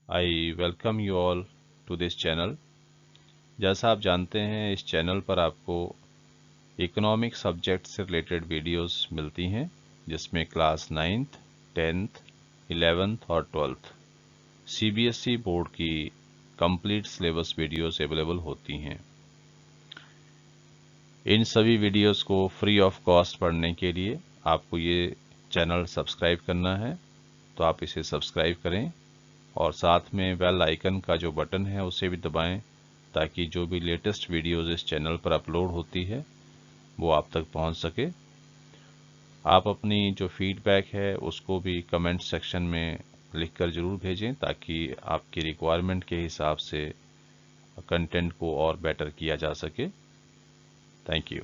I welcome you all to this channel. जैसा आप जानते हैं, इस चैनल पर आपको इकोनॉमिक सब्जेक्ट से रिलेटेड वीडियोस मिलती हैं, जिसमें क्लास 9th, 10th, 11th और 12th सीबीएसई बोर्ड की कंप्लीट सिलेबस वीडियोस अवेलेबल होती हैं। इन सभी वीडियोस को फ्री ऑफ कॉस्ट पढ़ने के लिए आपको ये चैनल सब्सक्राइब करना है, तो आप इसे सब्सक्राइब करें और साथ में बेल आइकन का जो बटन है उसे भी दबाएं, ताकि जो भी लेटेस्ट वीडियोस इस चैनल पर अपलोड होती है वो आप तक पहुंच सके। आप अपनी जो फीडबैक है उसको भी कमेंट सेक्शन में लिखकर ज़रूर भेजें, ताकि आपकी रिक्वायरमेंट के हिसाब से कंटेंट को और बेटर किया जा सके। Thank you.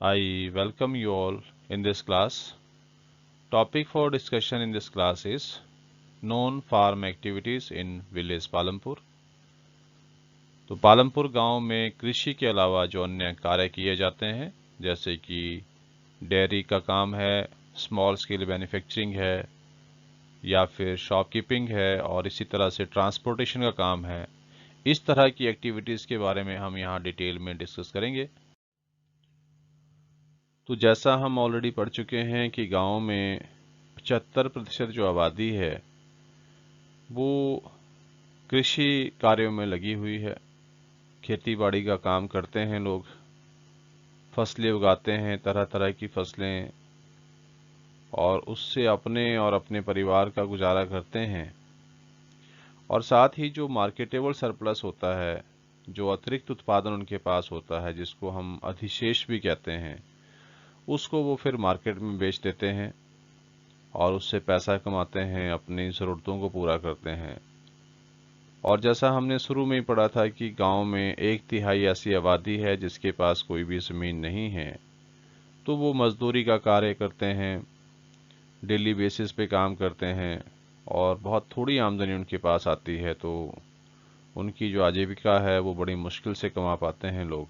I welcome you all in this class. Topic for discussion in this class is non farm activities in village Palampur. तो पालमपुर गांव में कृषि के अलावा जो अन्य कार्य किए जाते हैं, जैसे कि डेयरी का काम है, स्मॉल स्केल मैन्युफैक्चरिंग है, या फिर शॉपकीपिंग है, और इसी तरह से ट्रांसपोर्टेशन का काम है, इस तरह की एक्टिविटीज़ के बारे में हम यहाँ डिटेल में डिस्कस करेंगे। तो जैसा हम ऑलरेडी पढ़ चुके हैं कि गांव में 75% जो आबादी है वो कृषि कार्यों में लगी हुई है। खेती बाड़ी का काम करते हैं लोग, फसलें उगाते हैं, तरह तरह की फसलें, और उससे अपने और अपने परिवार का गुजारा करते हैं। और साथ ही जो मार्केटेबल सरप्लस होता है, जो अतिरिक्त उत्पादन उनके पास होता है, जिसको हम अधिशेष भी कहते हैं, उसको वो फिर मार्केट में बेच देते हैं और उससे पैसा कमाते हैं, अपनी ज़रूरतों को पूरा करते हैं। और जैसा हमने शुरू में ही पढ़ा था कि गांव में 1/3 ऐसी आबादी है जिसके पास कोई भी ज़मीन नहीं है, तो वो मजदूरी का कार्य करते हैं, डेली बेसिस पे काम करते हैं, और बहुत थोड़ी आमदनी उनके पास आती है, तो उनकी जो आजीविका है वो बड़ी मुश्किल से कमा पाते हैं लोग।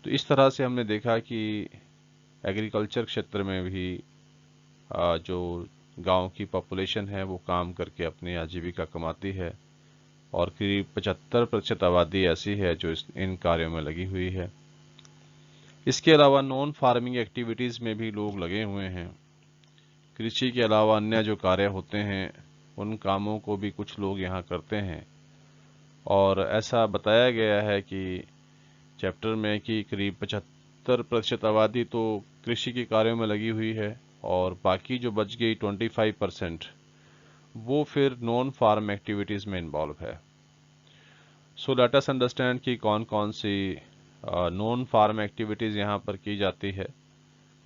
तो इस तरह से हमने देखा कि एग्रीकल्चर क्षेत्र में भी जो गांव की पॉपुलेशन है वो काम करके अपनी आजीविका कमाती है, और करीब 75% आबादी ऐसी है जो इन कार्यों में लगी हुई है। इसके अलावा नॉन फार्मिंग एक्टिविटीज़ में भी लोग लगे हुए हैं। कृषि के अलावा अन्य जो कार्य होते हैं उन कामों को भी कुछ लोग यहाँ करते हैं, और ऐसा बताया गया है कि चैप्टर में कि करीब 75% आबादी तो कृषि के कार्यों में लगी हुई है, और बाकी जो बच गई 25% वो फिर नॉन फार्म एक्टिविटीज़ में इन्वॉल्व है। सो लेट अस अंडरस्टैंड कि कौन कौन सी नॉन फार्म एक्टिविटीज़ यहाँ पर की जाती है।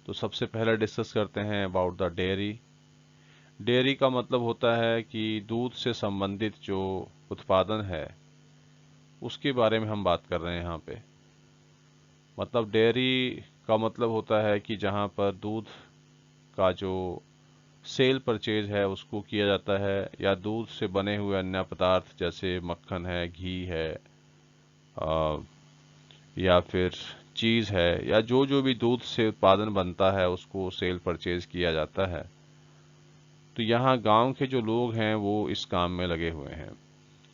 तो सबसे पहले डिस्कस करते हैं अबाउट द डेयरी। डेयरी का मतलब होता है कि दूध से संबंधित जो उत्पादन है उसके बारे में हम बात कर रहे हैं यहाँ पे। मतलब डेयरी का मतलब होता है कि जहाँ पर दूध का जो सेल परचेज है उसको किया जाता है, या दूध से बने हुए अन्य पदार्थ जैसे मक्खन है, घी है, आ, या फिर चीज़ है, या जो जो भी दूध से उत्पादन बनता है उसको सेल परचेज किया जाता है। तो यहाँ गांव के जो लोग हैं वो इस काम में लगे हुए हैं।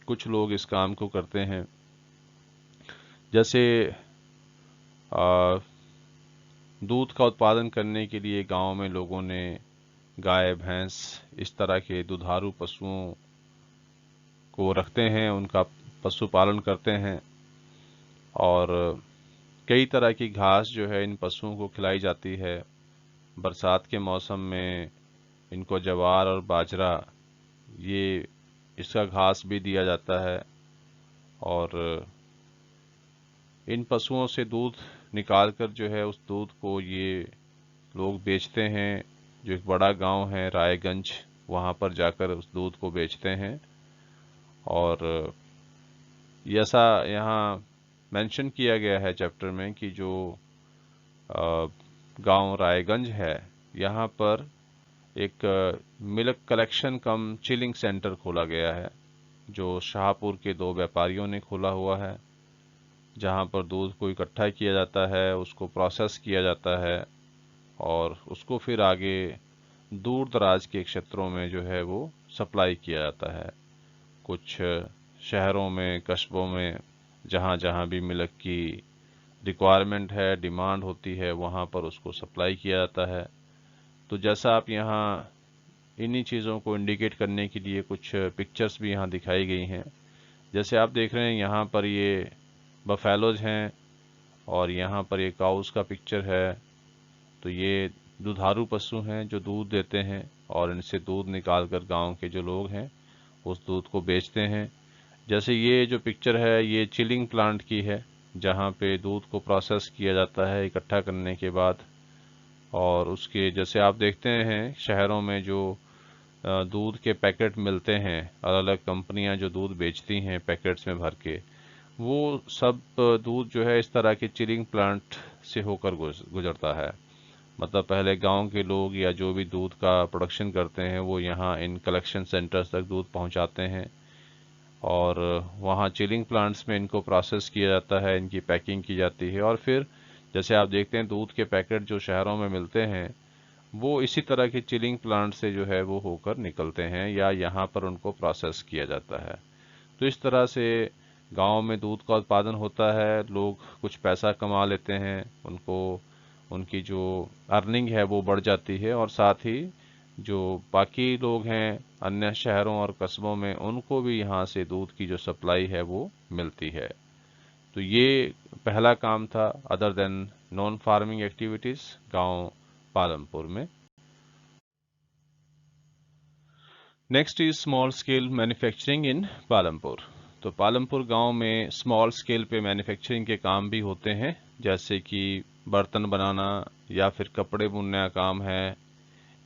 कुछ लोग इस काम को करते हैं, जैसे दूध का उत्पादन करने के लिए गांव में लोगों ने गाय, भैंस, इस तरह के दुधारू पशुओं को रखते हैं, उनका पशुपालन करते हैं, और कई तरह की घास जो है इन पशुओं को खिलाई जाती है। बरसात के मौसम में इनको ज्वार और बाजरा, ये इसका घास भी दिया जाता है, और इन पशुओं से दूध निकालकर जो है उस दूध को ये लोग बेचते हैं। जो एक बड़ा गांव है रायगंज, वहाँ पर जाकर उस दूध को बेचते हैं। और ऐसा यहाँ मेंशन किया गया है चैप्टर में कि जो गांव रायगंज है, यहाँ पर एक मिल्क कलेक्शन कम चिलिंग सेंटर खोला गया है, जो शाहपुर के 2 व्यापारियों ने खोला हुआ है, जहाँ पर दूध को इकट्ठा किया जाता है, उसको प्रोसेस किया जाता है, और उसको फिर आगे दूर दराज के क्षेत्रों में जो है वो सप्लाई किया जाता है। कुछ शहरों में, कस्बों में, जहाँ जहाँ भी मिल्क की रिक्वायरमेंट है, डिमांड होती है, वहाँ पर उसको सप्लाई किया जाता है। तो जैसा आप यहाँ इन्हीं चीज़ों को इंडिकेट करने के लिए कुछ पिक्चर्स भी यहाँ दिखाई गई हैं। जैसे आप देख रहे हैं यहाँ पर ये बफेलोज हैं और यहाँ पर ये काउस का पिक्चर है। तो ये दुधारू पशु हैं जो दूध देते हैं और इनसे दूध निकालकर गांव के जो लोग हैं उस दूध को बेचते हैं। जैसे ये जो पिक्चर है ये चिलिंग प्लांट की है, जहाँ पे दूध को प्रोसेस किया जाता है इकट्ठा करने के बाद। और उसके जैसे आप देखते हैं शहरों में जो दूध के पैकेट मिलते हैं, अलग अलग कंपनियां जो दूध बेचती हैं पैकेट्स में भर के, वो सब दूध जो है इस तरह के चिलिंग प्लांट से होकर गुजरता है। मतलब पहले गांव के लोग या जो भी दूध का प्रोडक्शन करते हैं वो यहाँ इन कलेक्शन सेंटर्स तक दूध पहुँचाते हैं और वहाँ चिलिंग प्लांट्स में इनको प्रोसेस किया जाता है, इनकी पैकिंग की जाती है और फिर जैसे आप देखते हैं दूध के पैकेट जो शहरों में मिलते हैं वो इसी तरह के चिलिंग प्लांट से जो है वो होकर निकलते हैं या यहाँ पर उनको प्रोसेस किया जाता है। तो इस तरह से गांव में दूध का उत्पादन होता है, लोग कुछ पैसा कमा लेते हैं, उनको उनकी जो अर्निंग है वो बढ़ जाती है और साथ ही जो बाकी लोग हैं अन्य शहरों और कस्बों में उनको भी यहाँ से दूध की जो सप्लाई है वो मिलती है। तो ये पहला काम था other than non farming activities गांव पालमपुर में। Next is small scale manufacturing इन पालमपुर। तो पालमपुर गांव में स्मॉल स्केल पे मैन्युफैक्चरिंग के काम भी होते हैं, जैसे कि बर्तन बनाना या फिर कपड़े बुनने का काम है,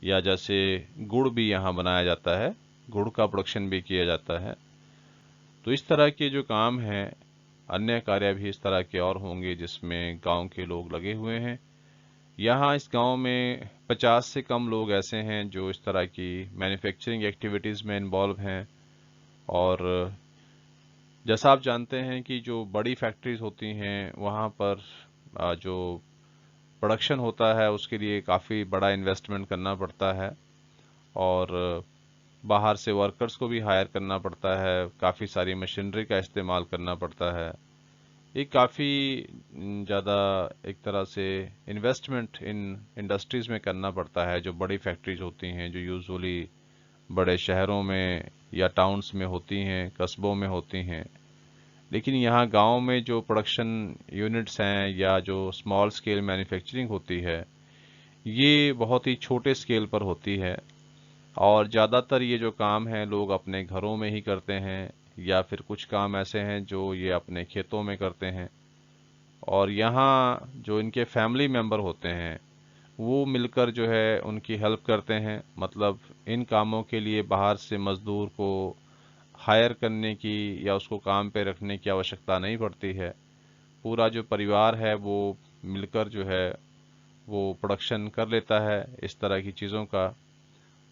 या जैसे गुड़ भी यहाँ बनाया जाता है, गुड़ का प्रोडक्शन भी किया जाता है। तो इस तरह के जो काम हैं, अन्य कार्य भी इस तरह के और होंगे जिसमें गांव के लोग लगे हुए हैं। यहाँ इस गांव में 50 से कम लोग ऐसे हैं जो इस तरह की मैन्युफैक्चरिंग एक्टिविटीज़ में इन्वॉल्व हैं। और जैसा आप जानते हैं कि जो बड़ी फैक्ट्रीज होती हैं वहाँ पर जो प्रोडक्शन होता है उसके लिए काफ़ी बड़ा इन्वेस्टमेंट करना पड़ता है और बाहर से वर्कर्स को भी हायर करना पड़ता है, काफ़ी सारी मशीनरी का इस्तेमाल करना पड़ता है। ये काफ़ी ज़्यादा एक तरह से इन्वेस्टमेंट इन इंडस्ट्रीज़ में करना पड़ता है जो बड़ी फैक्ट्रीज होती हैं, जो यूजुअली बड़े शहरों में या टाउन्स में होती हैं, कस्बों में होती हैं। लेकिन यहाँ गांव में जो प्रोडक्शन यूनिट्स हैं या जो स्मॉल स्केल मैन्युफैक्चरिंग होती है ये बहुत ही छोटे स्केल पर होती है और ज़्यादातर ये जो काम है लोग अपने घरों में ही करते हैं या फिर कुछ काम ऐसे हैं जो ये अपने खेतों में करते हैं। और यहाँ जो इनके फैमिली मेंबर होते हैं वो मिलकर जो है उनकी हेल्प करते हैं। मतलब इन कामों के लिए बाहर से मजदूर को हायर करने की या उसको काम पे रखने की आवश्यकता नहीं पड़ती है। पूरा जो परिवार है वो मिलकर जो है वो प्रोडक्शन कर लेता है इस तरह की चीज़ों का।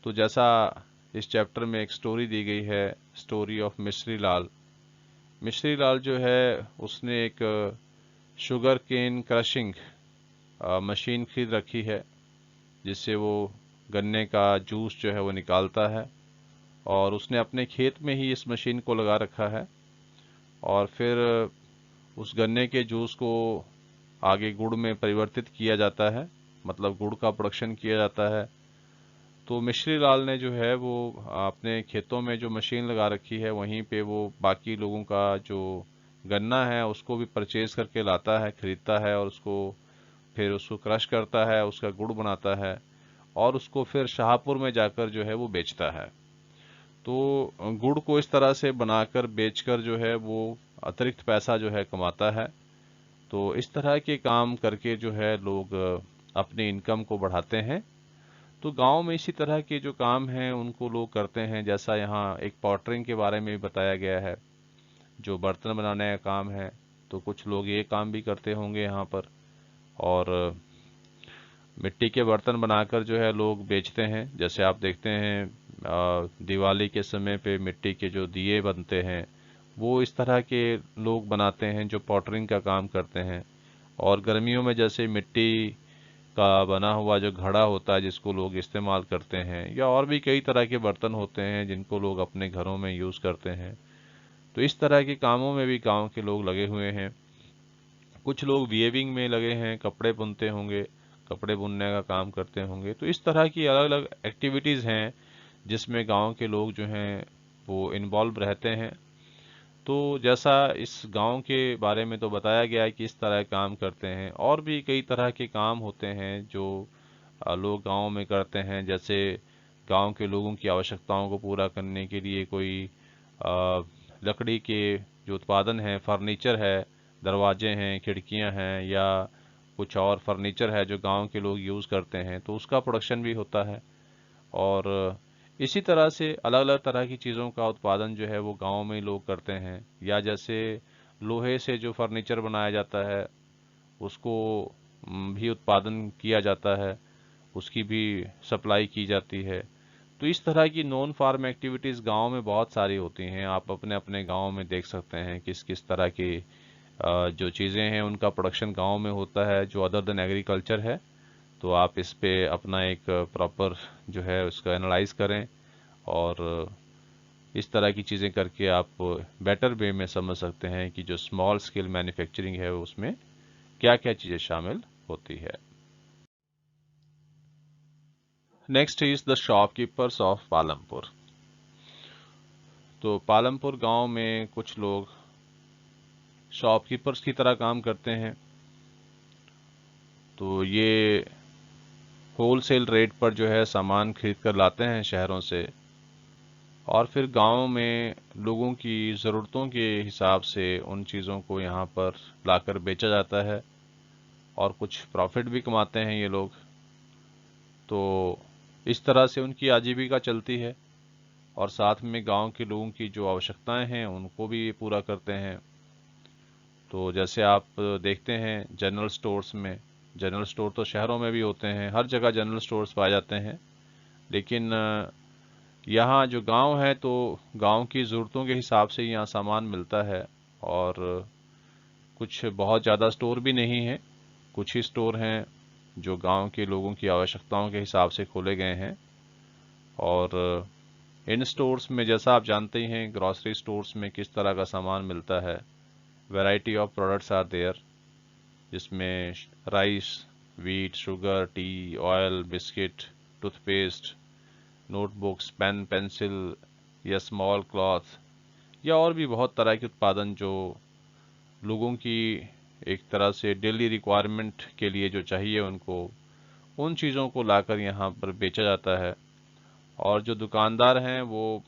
तो जैसा इस चैप्टर में एक स्टोरी दी गई है, स्टोरी ऑफ मिश्री लाल। मिश्री लाल जो है उसने एक शुगर केन क्रशिंग मशीन खरीद रखी है जिससे वो गन्ने का जूस जो है वो निकालता है और उसने अपने खेत में ही इस मशीन को लगा रखा है और फिर उस गन्ने के जूस को आगे गुड़ में परिवर्तित किया जाता है, मतलब गुड़ का प्रोडक्शन किया जाता है। तो मिश्री लाल ने जो है वो अपने खेतों में जो मशीन लगा रखी है वहीं पे वो बाकी लोगों का जो गन्ना है उसको भी परचेज करके लाता है, खरीदता है और उसको फिर उसको क्रश करता है, उसका गुड़ बनाता है और उसको फिर शाहपुर में जाकर जो है वो बेचता है। तो गुड़ को इस तरह से बनाकर बेचकर जो है वो अतिरिक्त पैसा जो है कमाता है। तो इस तरह के काम करके जो है लोग अपनी इनकम को बढ़ाते हैं। तो गांव में इसी तरह के जो काम हैं उनको लोग करते हैं। जैसा यहाँ एक पॉटरिंग के बारे में भी बताया गया है, जो बर्तन बनाने का काम है, तो कुछ लोग ये काम भी करते होंगे यहाँ पर। और मिट्टी के बर्तन बनाकर जो है लोग बेचते हैं। जैसे आप देखते हैं दिवाली के समय पे मिट्टी के जो दिए बनते हैं वो इस तरह के लोग बनाते हैं जो पॉटरिंग का काम करते हैं। और गर्मियों में जैसे मिट्टी का बना हुआ जो घड़ा होता है जिसको लोग इस्तेमाल करते हैं, या और भी कई तरह के बर्तन होते हैं जिनको लोग अपने घरों में यूज़ करते हैं। तो इस तरह के कामों में भी गांव के लोग लगे हुए हैं। कुछ लोग वीविंग में लगे हैं, कपड़े बुनते होंगे, कपड़े बुनने का काम करते होंगे। तो इस तरह की अलग अलग एक्टिविटीज़ हैं जिसमें गांव के लोग जो हैं वो इन्वॉल्व रहते हैं। तो जैसा इस गांव के बारे में तो बताया गया है कि इस तरह काम करते हैं, और भी कई तरह के काम होते हैं जो लोग गांव में करते हैं। जैसे गांव के लोगों की आवश्यकताओं को पूरा करने के लिए कोई लकड़ी के जो उत्पादन है, फर्नीचर है, दरवाजे हैं, खिड़कियां हैं, या कुछ और फर्नीचर है जो गांव के लोग यूज़ करते हैं, तो उसका प्रोडक्शन भी होता है। और इसी तरह से अलग अलग तरह की चीज़ों का उत्पादन जो है वो गांव में लोग करते हैं। या जैसे लोहे से जो फर्नीचर बनाया जाता है उसको भी उत्पादन किया जाता है, उसकी भी सप्लाई की जाती है। तो इस तरह की नॉन फार्म एक्टिविटीज़ गांव में बहुत सारी होती हैं। आप अपने अपने गांव में देख सकते हैं किस किस तरह की जो चीज़ें हैं उनका प्रोडक्शन गांव में होता है जो अदर देन एग्रीकल्चर है। तो आप इस पे अपना एक प्रॉपर जो है उसका एनालाइज करें, और इस तरह की चीज़ें करके आप बेटर वे में समझ सकते हैं कि जो स्मॉल स्केल मैन्युफैक्चरिंग है उसमें क्या क्या चीज़ें शामिल होती है। Next is the shopkeepers of Palampur. तो पालमपुर गांव में कुछ लोग शॉपकीपर्स की तरह काम करते हैं। तो ये होलसेल रेट पर जो है सामान खरीद कर लाते हैं शहरों से, और फिर गांव में लोगों की ज़रूरतों के हिसाब से उन चीज़ों को यहाँ पर लाकर बेचा जाता है, और कुछ प्रॉफिट भी कमाते हैं ये लोग। तो इस तरह से उनकी आजीविका चलती है, और साथ में गांव के लोगों की जो आवश्यकताएं हैं उनको भी ये पूरा करते हैं। तो जैसे आप देखते हैं जनरल स्टोर्स में, जनरल स्टोर तो शहरों में भी होते हैं, हर जगह जनरल स्टोर्स पाए जाते हैं, लेकिन यहाँ जो गांव है तो गांव की ज़रूरतों के हिसाब से यहाँ सामान मिलता है। और कुछ बहुत ज़्यादा स्टोर भी नहीं है, कुछ ही स्टोर हैं जो गांव के लोगों की आवश्यकताओं के हिसाब से खोले गए हैं। और इन स्टोर्स में जैसा आप जानते ही हैं ग्रॉसरी स्टोर्स में किस तरह का सामान मिलता है। Variety of products are there, जिसमें rice, wheat, sugar, tea, oil, biscuit, toothpaste, notebooks, pen, pencil, या स्मॉल क्लॉथ, या और भी बहुत तरह के उत्पादन जो लोगों की एक तरह से डेली रिक्वायरमेंट के लिए जो चाहिए उनको, उन चीज़ों को लाकर यहाँ पर बेचा जाता है। और जो दुकानदार हैं वो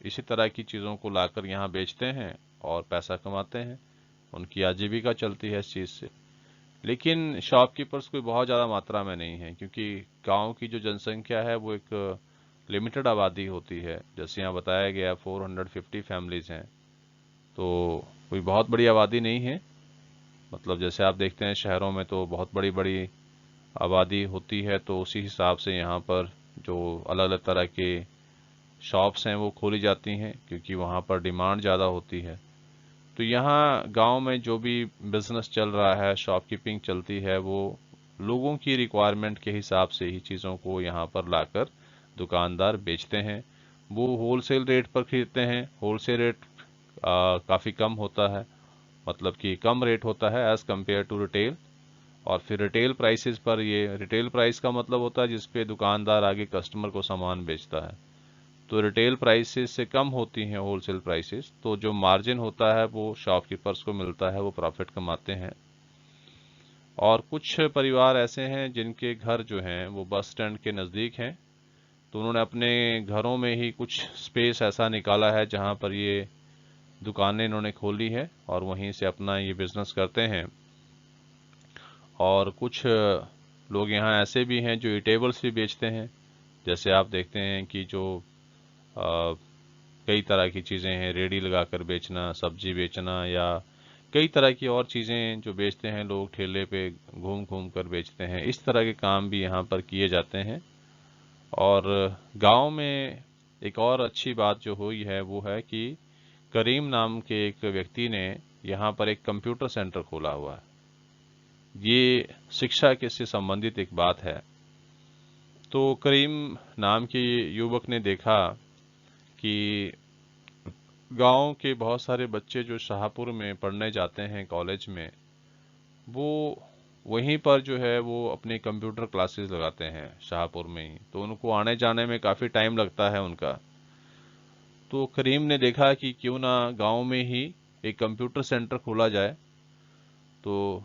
इसी तरह की चीज़ों को लाकर यहाँ बेचते हैं और पैसा कमाते हैं, उनकी आजीविका चलती है इस चीज़ से। लेकिन शॉपकीपर्स कोई बहुत ज़्यादा मात्रा में नहीं है, क्योंकि गांव की जो जनसंख्या है वो एक लिमिटेड आबादी होती है। जैसे यहाँ बताया गया 450 फैमिलीज हैं, तो कोई बहुत बड़ी आबादी नहीं है। मतलब जैसे आप देखते हैं शहरों में तो बहुत बड़ी बड़ी आबादी होती है, तो उसी हिसाब से यहाँ पर जो अलग अलग तरह के शॉप्स हैं वो खोली जाती हैं, क्योंकि वहाँ पर डिमांड ज़्यादा होती है। तो यहाँ गांव में जो भी बिजनेस चल रहा है, शॉपकीपिंग चलती है, वो लोगों की रिक्वायरमेंट के हिसाब से ही चीज़ों को यहाँ पर लाकर दुकानदार बेचते हैं। वो होलसेल रेट पर खरीदते हैं। होलसेल रेट काफ़ी कम होता है, मतलब कि कम रेट होता है एज़ कम्पेयर टू रिटेल। और फिर रिटेल प्राइसेस पर, ये रिटेल प्राइस का मतलब होता है जिस पे दुकानदार आगे कस्टमर को सामान बेचता है। तो रिटेल प्राइसेस से कम होती हैं होलसेल प्राइसेस, तो जो मार्जिन होता है वो शॉपकीपर्स को मिलता है, वो प्रॉफिट कमाते हैं। और कुछ परिवार ऐसे हैं जिनके घर जो हैं वो बस स्टैंड के नज़दीक हैं, तो उन्होंने अपने घरों में ही कुछ स्पेस ऐसा निकाला है जहां पर ये दुकानें इन्होंने खोली है, और वहीं से अपना ये बिजनेस करते हैं। और कुछ लोग यहाँ ऐसे भी हैं जो ईटेबल्स भी बेचते हैं। जैसे आप देखते हैं कि जो अ, कई तरह की चीज़ें हैं, रेडी लगाकर बेचना, सब्जी बेचना, या कई तरह की और चीज़ें जो बेचते हैं लोग, ठेले पे घूम घूम कर बेचते हैं। इस तरह के काम भी यहाँ पर किए जाते हैं। और गांव में एक और अच्छी बात जो हुई है वो है कि करीम नाम के एक व्यक्ति ने यहाँ पर एक कंप्यूटर सेंटर खोला हुआ है। ये शिक्षा के से संबंधित एक बात है। तो करीम नाम के युवक ने देखा कि गांव के बहुत सारे बच्चे जो शाहपुर में पढ़ने जाते हैं कॉलेज में, वो वहीं पर जो है वो अपनी कंप्यूटर क्लासेस लगाते हैं शाहपुर में ही, तो उनको आने जाने में काफ़ी टाइम लगता है उनका। तो करीम ने देखा कि क्यों ना गांव में ही एक कंप्यूटर सेंटर खोला जाए। तो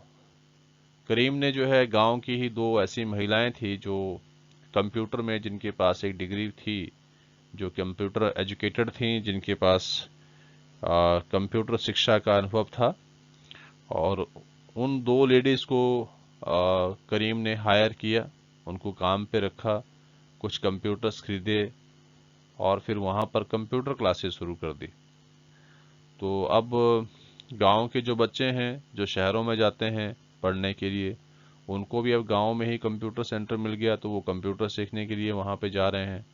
करीम ने जो है गांव की ही दो ऐसी महिलाएं थी जो कंप्यूटर में, जिनके पास एक डिग्री थी, जो कंप्यूटर एजुकेटेड थी, जिनके पास कंप्यूटर शिक्षा का अनुभव था, और उन दो लेडीज़ को करीम ने हायर किया, उनको काम पे रखा, कुछ कंप्यूटर्स खरीदे और फिर वहाँ पर कंप्यूटर क्लासेस शुरू कर दी। तो अब गांव के जो बच्चे हैं जो शहरों में जाते हैं पढ़ने के लिए, उनको भी अब गांव में ही कंप्यूटर सेंटर मिल गया, तो वो कंप्यूटर सीखने के लिए वहाँ पे जा रहे हैं।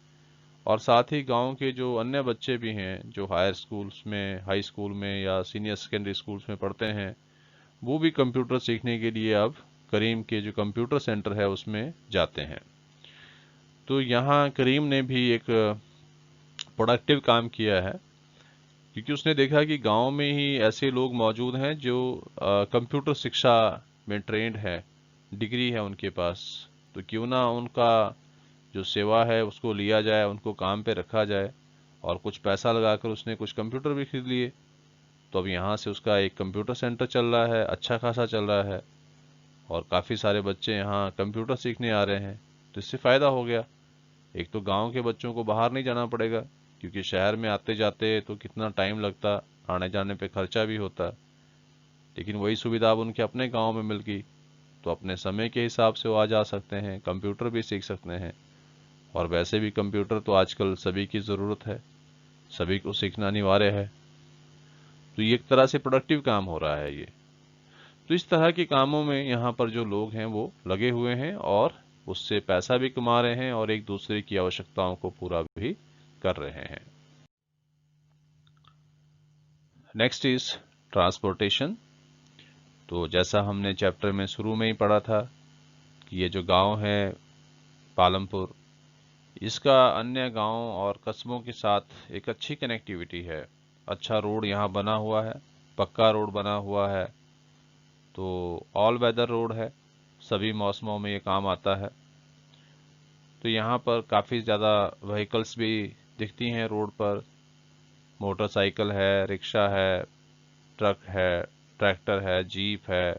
और साथ ही गांव के जो अन्य बच्चे भी हैं जो हायर स्कूल्स में, हाई स्कूल में या सीनियर सेकेंडरी स्कूल्स में पढ़ते हैं, वो भी कंप्यूटर सीखने के लिए अब करीम के जो कंप्यूटर सेंटर है उसमें जाते हैं। तो यहाँ करीम ने भी एक प्रोडक्टिव काम किया है, क्योंकि उसने देखा कि गांव में ही ऐसे लोग मौजूद हैं जो कंप्यूटर शिक्षा में ट्रेंड है, डिग्री है उनके पास। तो क्यों ना उनका जो सेवा है उसको लिया जाए, उनको काम पे रखा जाए, और कुछ पैसा लगाकर उसने कुछ कंप्यूटर भी खरीद लिए। तो अब यहाँ से उसका एक कंप्यूटर सेंटर चल रहा है, अच्छा खासा चल रहा है, और काफ़ी सारे बच्चे यहाँ कंप्यूटर सीखने आ रहे हैं। तो इससे फ़ायदा हो गया। एक तो गांव के बच्चों को बाहर नहीं जाना पड़ेगा, क्योंकि शहर में आते जाते तो कितना टाइम लगता, आने जाने पे खर्चा भी होता। लेकिन वही सुविधा अब उनके अपने गांव में मिल गई, तो अपने समय के हिसाब से वो आ जा सकते हैं, कंप्यूटर भी सीख सकते हैं। और वैसे भी कंप्यूटर तो आजकल सभी की ज़रूरत है, सभी को सीखना अनिवार्य है। तो ये एक तरह से प्रोडक्टिव काम हो रहा है ये। तो इस तरह के कामों में यहाँ पर जो लोग हैं वो लगे हुए हैं, और उससे पैसा भी कमा रहे हैं और एक दूसरे की आवश्यकताओं को पूरा भी कर रहे हैं। Next is transportation. तो जैसा हमने चैप्टर में शुरू में ही पढ़ा था कि ये जो गांव है पालमपुर, इसका अन्य गांव और कस्बों के साथ एक अच्छी कनेक्टिविटी है। अच्छा रोड यहाँ बना हुआ है, पक्का रोड बना हुआ है, तो ऑल वेदर रोड है, सभी मौसमों में ये काम आता है। तो यहाँ पर काफ़ी ज़्यादा व्हीकल्स भी दिखती हैं रोड पर, मोटरसाइकिल है, रिक्शा है, ट्रक है, ट्रैक्टर है, जीप है,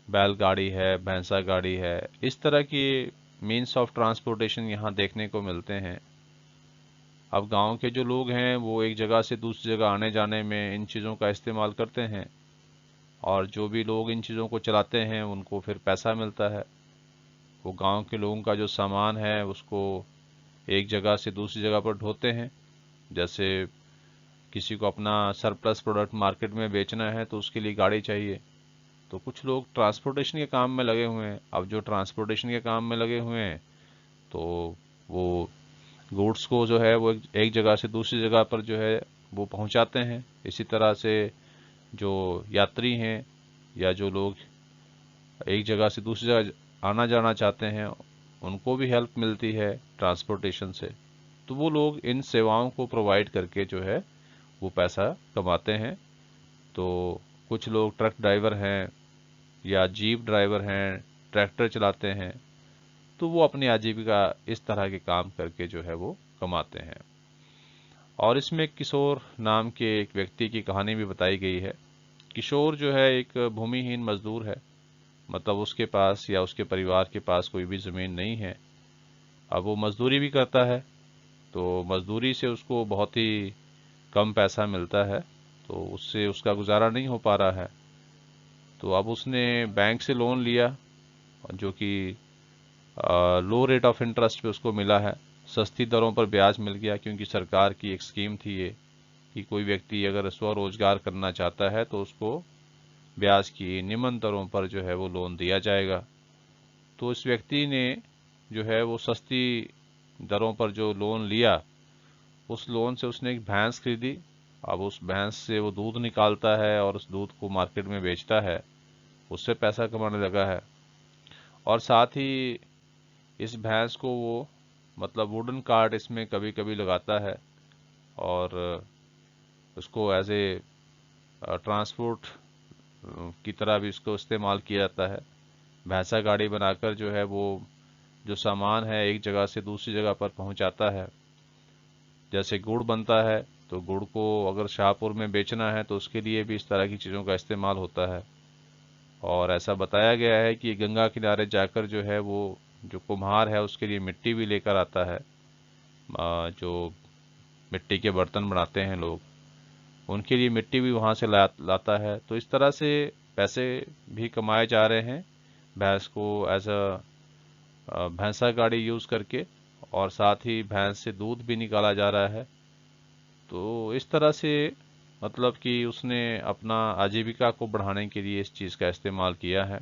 बैलगाड़ी है, भैंसा गाड़ी है। इस तरह की मीन्स ऑफ ट्रांसपोर्टेशन यहाँ देखने को मिलते हैं। अब गांव के जो लोग हैं वो एक जगह से दूसरी जगह आने जाने में इन चीज़ों का इस्तेमाल करते हैं, और जो भी लोग इन चीज़ों को चलाते हैं उनको फिर पैसा मिलता है। वो गांव के लोगों का जो सामान है उसको एक जगह से दूसरी जगह पर ढोते हैं। जैसे किसी को अपना सरप्लस प्रोडक्ट मार्केट में बेचना है तो उसके लिए गाड़ी चाहिए, तो कुछ लोग ट्रांसपोर्टेशन के काम में लगे हुए हैं। अब जो ट्रांसपोर्टेशन के काम में लगे हुए हैं तो वो गुड्स को जो है वो एक जगह से दूसरी जगह पर जो है वो पहुंचाते हैं। इसी तरह से जो यात्री हैं या जो लोग एक जगह से दूसरी जगह आना जाना चाहते हैं, उनको भी हेल्प मिलती है ट्रांसपोर्टेशन से। तो वो लोग इन सेवाओं को प्रोवाइड करके जो है वो पैसा कमाते हैं। तो कुछ लोग ट्रक ड्राइवर हैं या जीप ड्राइवर हैं, ट्रैक्टर चलाते हैं, तो वो अपनी आजीविका इस तरह के काम करके जो है वो कमाते हैं। और इसमें किशोर नाम के एक व्यक्ति की कहानी भी बताई गई है। किशोर जो है एक भूमिहीन मजदूर है, मतलब उसके पास या उसके परिवार के पास कोई भी ज़मीन नहीं है। अब वो मजदूरी भी करता है, तो मजदूरी से उसको बहुत ही कम पैसा मिलता है, तो उससे उसका गुजारा नहीं हो पा रहा है। तो अब उसने बैंक से लोन लिया, जो कि लो रेट ऑफ इंटरेस्ट पे उसको मिला है, सस्ती दरों पर ब्याज मिल गया, क्योंकि सरकार की एक स्कीम थी ये कि कोई व्यक्ति अगर स्वरोजगार करना चाहता है तो उसको ब्याज की निम्न दरों पर जो है वो लोन दिया जाएगा। तो इस व्यक्ति ने जो है वो सस्ती दरों पर जो लोन लिया, उस लोन से उसने एक भैंस खरीदी। अब उस भैंस से वो दूध निकालता है और उस दूध को मार्केट में बेचता है, उससे पैसा कमाने लगा है। और साथ ही इस भैंस को वो मतलब वुडन कार्ट इसमें कभी कभी लगाता है और उसको एज ए ट्रांसपोर्ट की तरह भी इसको इस्तेमाल किया जाता है। भैंसा गाड़ी बनाकर जो है वो जो सामान है एक जगह से दूसरी जगह पर पहुंचाता है। जैसे गुड़ बनता है तो गुड़ को अगर शाहपुर में बेचना है तो उसके लिए भी इस तरह की चीज़ों का इस्तेमाल होता है। और ऐसा बताया गया है कि गंगा किनारे जाकर जो है वो जो कुम्हार है उसके लिए मिट्टी भी लेकर आता है। जो मिट्टी के बर्तन बनाते हैं लोग, उनके लिए मिट्टी भी वहाँ से लाता है। तो इस तरह से पैसे भी कमाए जा रहे हैं भैंस को एज भैंसा गाड़ी यूज़ करके, और साथ ही भैंस से दूध भी निकाला जा रहा है। तो इस तरह से मतलब कि उसने अपना आजीविका को बढ़ाने के लिए इस चीज़ का इस्तेमाल किया है।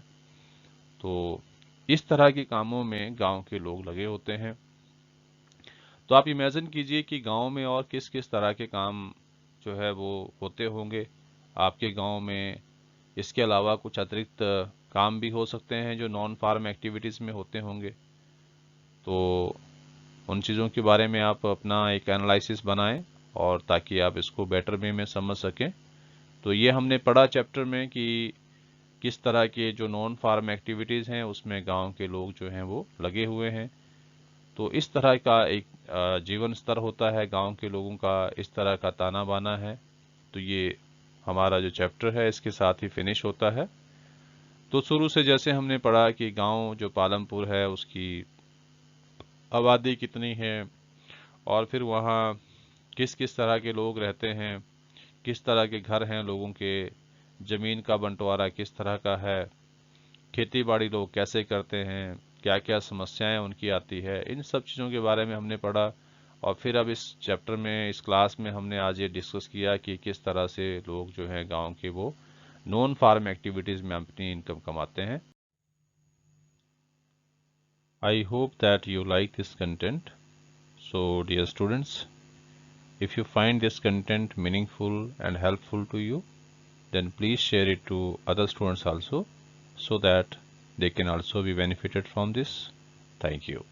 तो इस तरह के कामों में गांव के लोग लगे होते हैं। तो आप इमेजिन कीजिए कि गांव में और किस किस तरह के काम जो है वो होते होंगे आपके गांव में। इसके अलावा कुछ अतिरिक्त काम भी हो सकते हैं जो नॉन फार्म एक्टिविटीज़ में होते होंगे। तो उन चीज़ों के बारे में आप अपना एक एनालिसिस बनाएं और ताकि आप इसको बेटर वे में समझ सकें। तो ये हमने पढ़ा चैप्टर में कि किस तरह के जो नॉन फार्म एक्टिविटीज़ हैं उसमें गांव के लोग जो हैं वो लगे हुए हैं। तो इस तरह का एक जीवन स्तर होता है गांव के लोगों का, इस तरह का ताना बाना है। तो ये हमारा जो चैप्टर है इसके साथ ही फिनिश होता है। तो शुरू से जैसे हमने पढ़ा कि गांव जो पालमपुर है उसकी आबादी कितनी है, और फिर वहाँ किस किस तरह के लोग रहते हैं, किस तरह के घर हैं लोगों के, ज़मीन का बंटवारा किस तरह का है, खेती बाड़ी लोग कैसे करते हैं, क्या क्या समस्याएं उनकी आती है, इन सब चीज़ों के बारे में हमने पढ़ा। और फिर अब इस चैप्टर में इस क्लास में हमने आज ये डिस्कस किया कि किस तरह से लोग जो हैं गांव के वो नॉन फार्म एक्टिविटीज़ में अपनी इनकम कमाते हैं। I hope that you like this content. So, dear students, if you find this content meaningful and helpful to you, then please share it to other students also, so that they can also be benefited from this. Thank you.